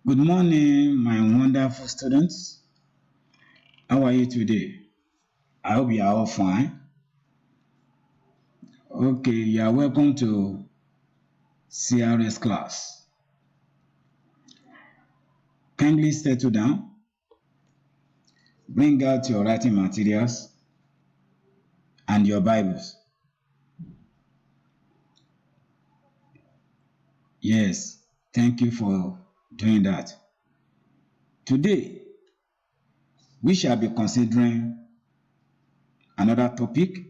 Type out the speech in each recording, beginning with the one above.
Good morning, my wonderful students. How are you today? I hope you are all fine. Okay, you are welcome to CRS class. Kindly settle down, bring out your writing materials and your Bibles. Yes, thank you for doing that. Today, we shall be considering another topic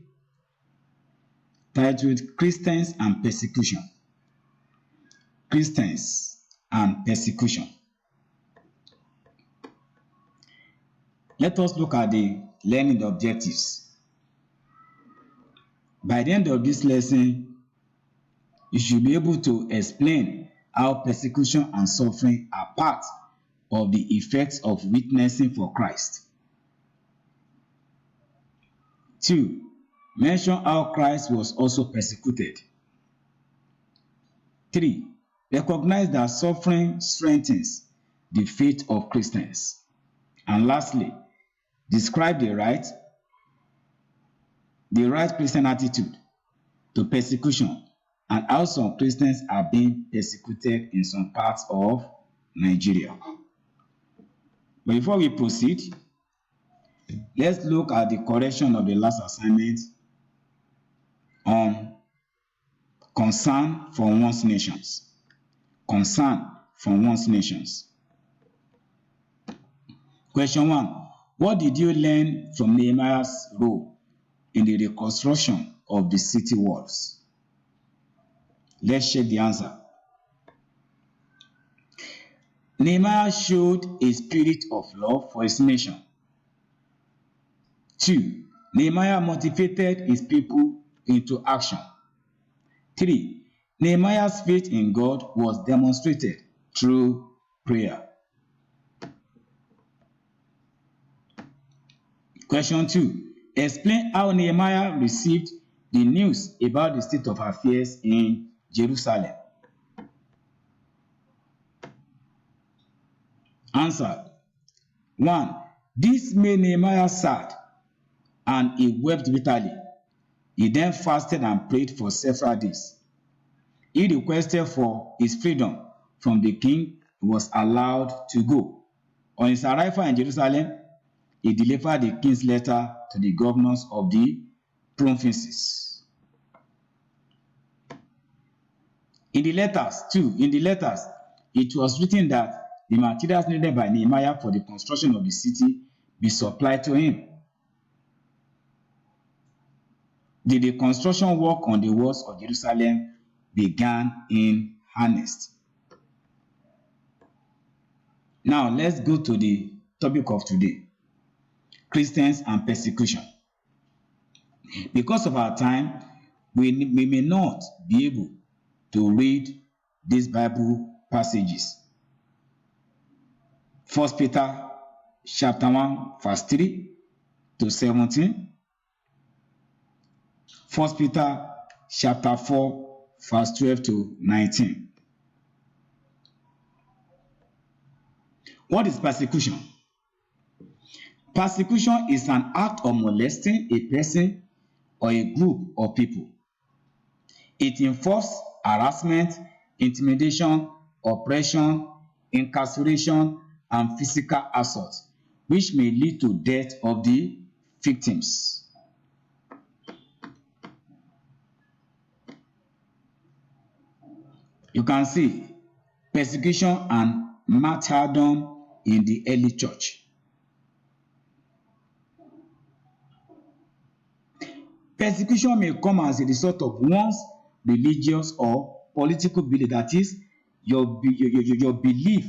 titled Christians and Persecution. Christians and Persecution. Let us look at the learning objectives. By the end of this lesson, you should be able to explain how persecution and suffering are part of the effects of witnessing for Christ. 2. Mention how Christ was also persecuted. 3. Recognize that suffering strengthens the faith of Christians. And lastly, describe the right Christian attitude to persecution and how some Christians are being persecuted in some parts of Nigeria. But before we proceed, let's look at the correction of the last assignment on concern for one's nations. Concern for one's nations. Question 1. What did you learn from Nehemiah's role in the reconstruction of the city walls? Let's check the answer. Nehemiah showed a spirit of love for his nation. 2. Nehemiah motivated his people into action. 3. Nehemiah's faith in God was demonstrated through prayer. Question 2. Explain how Nehemiah received the news about the state of affairs in Jerusalem. Answer. 1. This made Nehemiah sad, and he wept bitterly. He then fasted and prayed for several days. He requested for his freedom from the king. He was allowed to go. On his arrival in Jerusalem, he delivered the king's letter to the governors of the provinces. In the letters, it was written that the materials needed by Nehemiah for the construction of the city be supplied to him. The construction work on the walls of Jerusalem began in earnest. Now let's go to the topic of today. Christians and persecution. Because of our time, we may not be able to read these Bible passages. 1 Peter chapter 1 verse 3 to 17. 1 Peter chapter 4 verse 12 to 19. What is persecution? Persecution is an act of molesting a person or a group of people. It involves harassment, intimidation, oppression, incarceration, and physical assault, which may lead to death of the victims. You can see persecution and martyrdom in the early church. Persecution may come as a result of one's religious or political belief, that is, your belief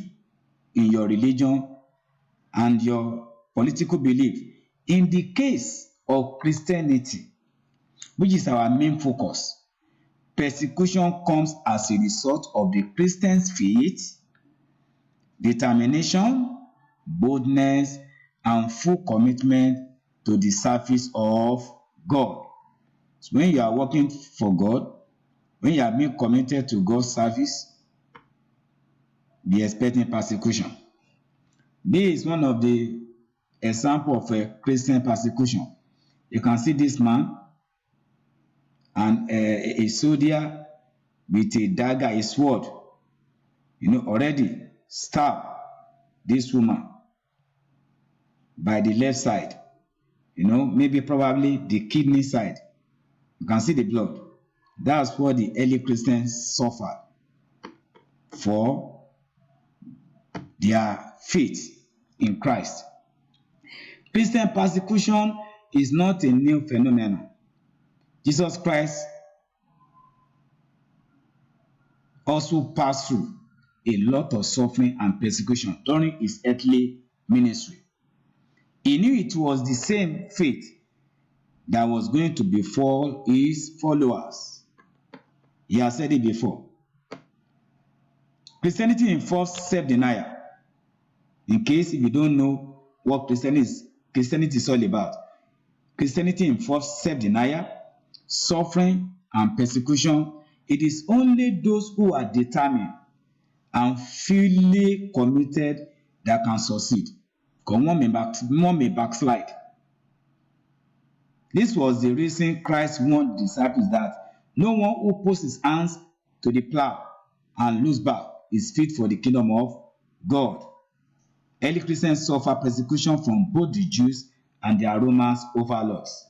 in your religion and your political belief. In the case of Christianity, which is our main focus, persecution comes as a result of the Christian's faith, determination, boldness, and full commitment to the service of God. So when you are working for God, when you are being committed to God's service, be expecting persecution. This is one of the example of a Christian persecution. You can see this man and a soldier with a dagger, a sword, already stabbed this woman by the left side, maybe probably the kidney side. You can see the blood. That's what the early Christians suffered for their faith in Christ. Christian persecution is not a new phenomenon. Jesus Christ also passed through a lot of suffering and persecution during his earthly ministry. He knew it was the same fate that was going to befall his followers. He has said it before. Christianity involves self-denial. In case if you don't know what Christianity is all about. Christianity involves self-denial, suffering, and persecution. It is only those who are determined and fully committed that can succeed. Because one may backslide. This was the reason Christ warned the disciples that no one who puts his hands to the plow and looks back is fit for the kingdom of God. Early Christians suffered persecution from both the Jews and their Roman overlords.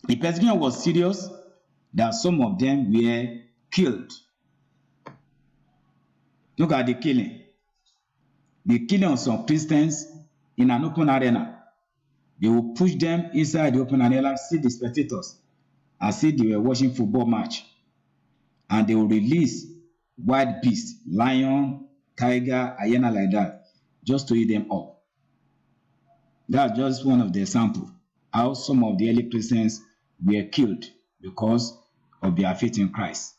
The persecution was serious that some of them were killed. Look at the killing. The killing of some Christians in an open arena. They will push them inside the open arena, see the spectators, as if they were watching football match. And they will release wild beasts, lion, tiger, hyena like that, just to eat them up. That's just one of the examples how some of the early Christians were killed because of their faith in Christ.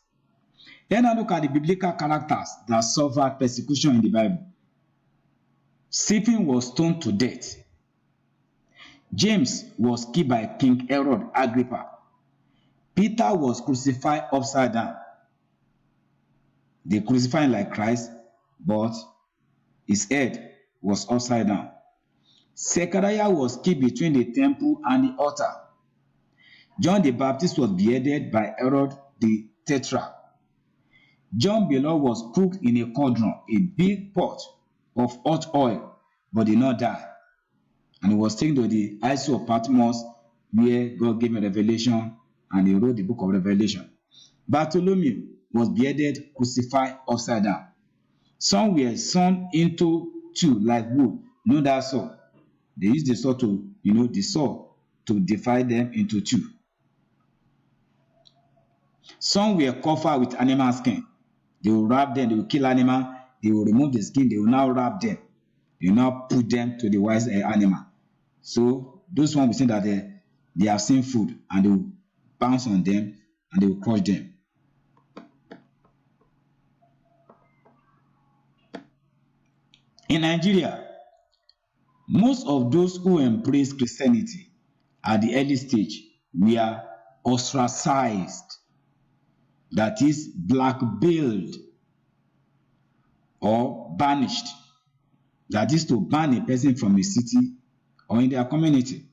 Then I look at the biblical characters that suffered persecution in the Bible. Stephen was stoned to death. James was killed by King Herod Agrippa. Peter was crucified upside down. They crucified him like Christ, but his head was upside down. Zechariah was killed between the temple and the altar. John the Baptist was beheaded by Herod the Tetrarch. John Beloved was cooked in a cauldron, a big pot of hot oil, but did not die. And he was taken to the Isle of Patmos, where God gave him a revelation, and he wrote the book of Revelation. Bartholomew was beheaded, crucified upside down. Some were sawn into two like wood. You know that saw? They used the saw to divide them into two. Some were covered with animal skin. They will wrap them, they will kill animal, they will remove the skin, they will now wrap them. They will now put them to the wise animal. So those ones will say that they have seen food, and they will bounce on them and they will crush them. In Nigeria, most of those who embraced Christianity at the early stage were ostracized, that is, blackballed or banished, that is to ban a person from a city or in their community.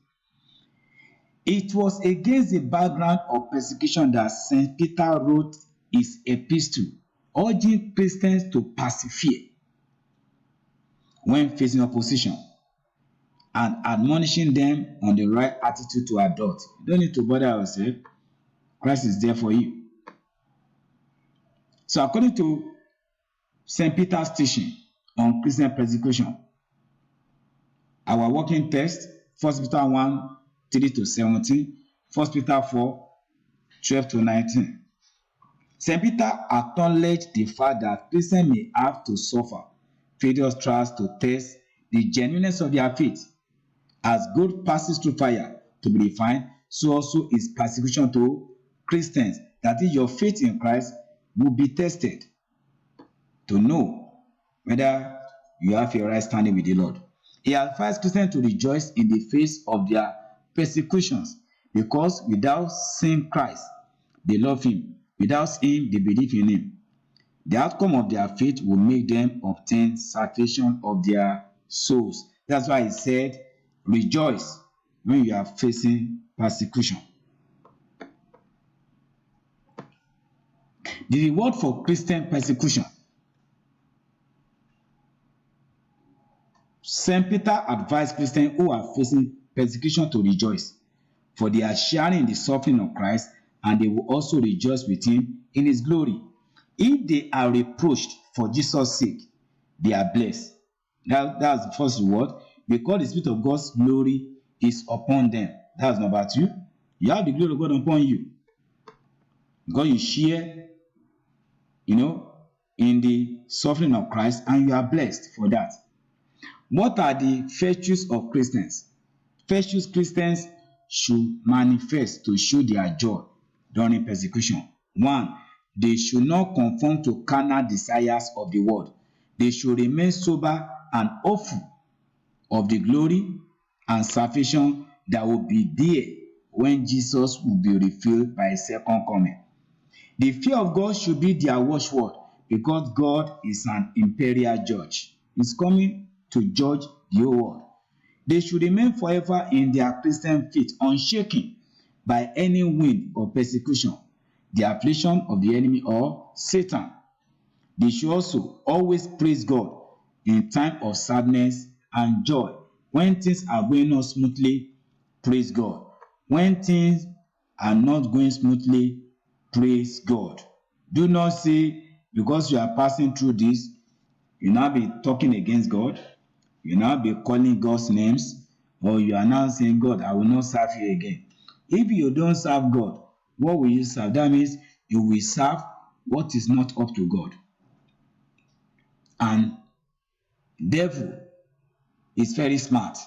It was against the background of persecution that St. Peter wrote his epistle, urging Christians to persevere when facing opposition and admonishing them on the right attitude to adopt. You don't need to bother yourself. Christ is there for you. So according to St. Peter's teaching on Christian persecution, our working text, 1 Peter 1, 3-17, 1 Peter 4, 12-19. St. Peter acknowledged the fact that Christians may have to suffer various trials to test the genuineness of their faith. As gold passes through fire to be refined, so also is persecution to Christians. That is, your faith in Christ will be tested to know whether you have a right standing with the Lord. He advised Christians to rejoice in the face of their persecutions, because without seeing Christ, they love him. Without him, they believe in him. The outcome of their faith will make them obtain salvation of their souls. That's why he said, rejoice when you are facing persecution. The reward for Christian persecution. St. Peter advised Christians who are facing persecution to rejoice, for they are sharing in the suffering of Christ, and they will also rejoice with him in his glory. If they are reproached for Jesus' sake, they are blessed. That's the first reward, because the Spirit of God's glory is upon them. That's number 2. You have the glory of God upon you, because you share, in the suffering of Christ, and you are blessed for that. What are the virtues of Christians? Virtues Christians should manifest to show their joy during persecution. 1. They should not conform to carnal desires of the world. They should remain sober and hopeful of the glory and salvation that will be there when Jesus will be revealed by his second coming. The fear of God should be their watchword, because God is an imperial judge. He's coming to judge the whole world. They should remain forever in their Christian faith, unshaken by any wind or persecution, the affliction of the enemy or Satan. They should also always praise God in time of sadness and joy. When things are going on smoothly, praise God. When things are not going smoothly, praise God. Do not say, because you are passing through this, you now be talking against God, you now be calling God's names, or you are now saying, God, I will not serve you again. If you don't serve God, what will you serve? That means you will serve what is not up to God. And devil is very smart.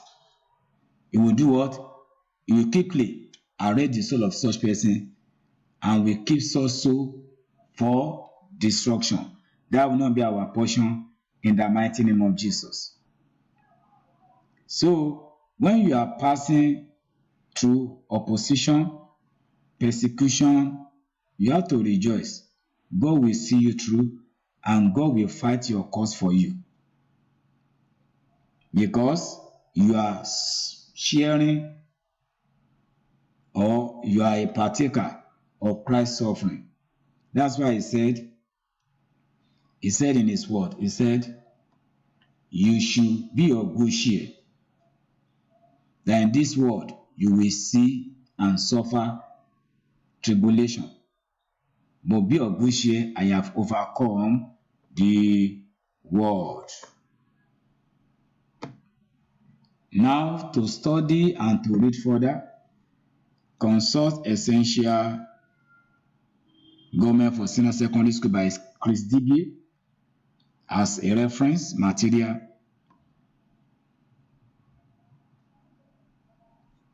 He will do what? He will quickly arrest the soul of such person and will keep such soul for destruction. That will not be our portion in the mighty name of Jesus. So, when you are passing through opposition, persecution, you have to rejoice. God will see you through, and God will fight your cause for you, because you are sharing, or you are a partaker of Christ's suffering. That's why he said in his word, he said, you should be of good cheer, that in this world you will see and suffer tribulation. But be of good cheer, I have overcome the world. Now, to study and to read further, consult Essential Government for Senior Secondary School by Chris Dibier as a reference material.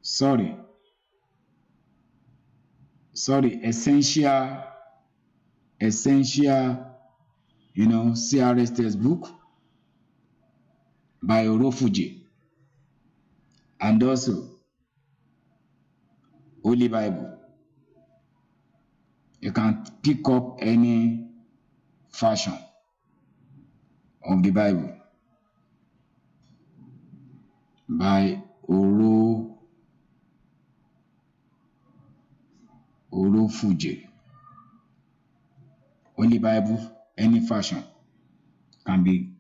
Essential, CRS textbook by Orofuji, and also Holy Bible. You can pick up any version of the Bible by Orofuji. Holy Bible, any version. Can be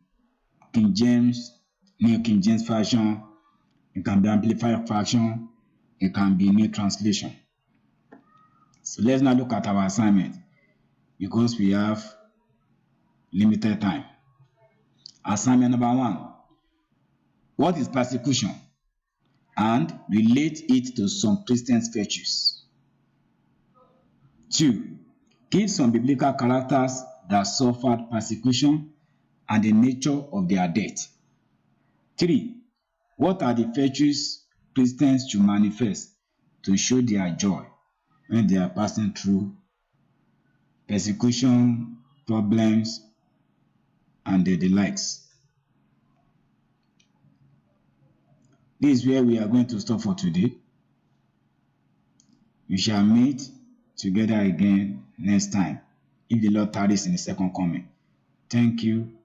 King James, New King James version, it can be Amplified version, it can be New Translation. So let's now look at our assignment, because we have limited time. Assignment number 1. What is persecution? And relate it to some Christian virtues. 2. Give some biblical characters that suffered persecution and the nature of their death. 3. What are the virtues Christians should manifest to show their joy when they are passing through persecution, problems, and the likes? This is where we are going to stop for today. We shall meet together again next time, if the Lord tarries in the second coming. Thank you.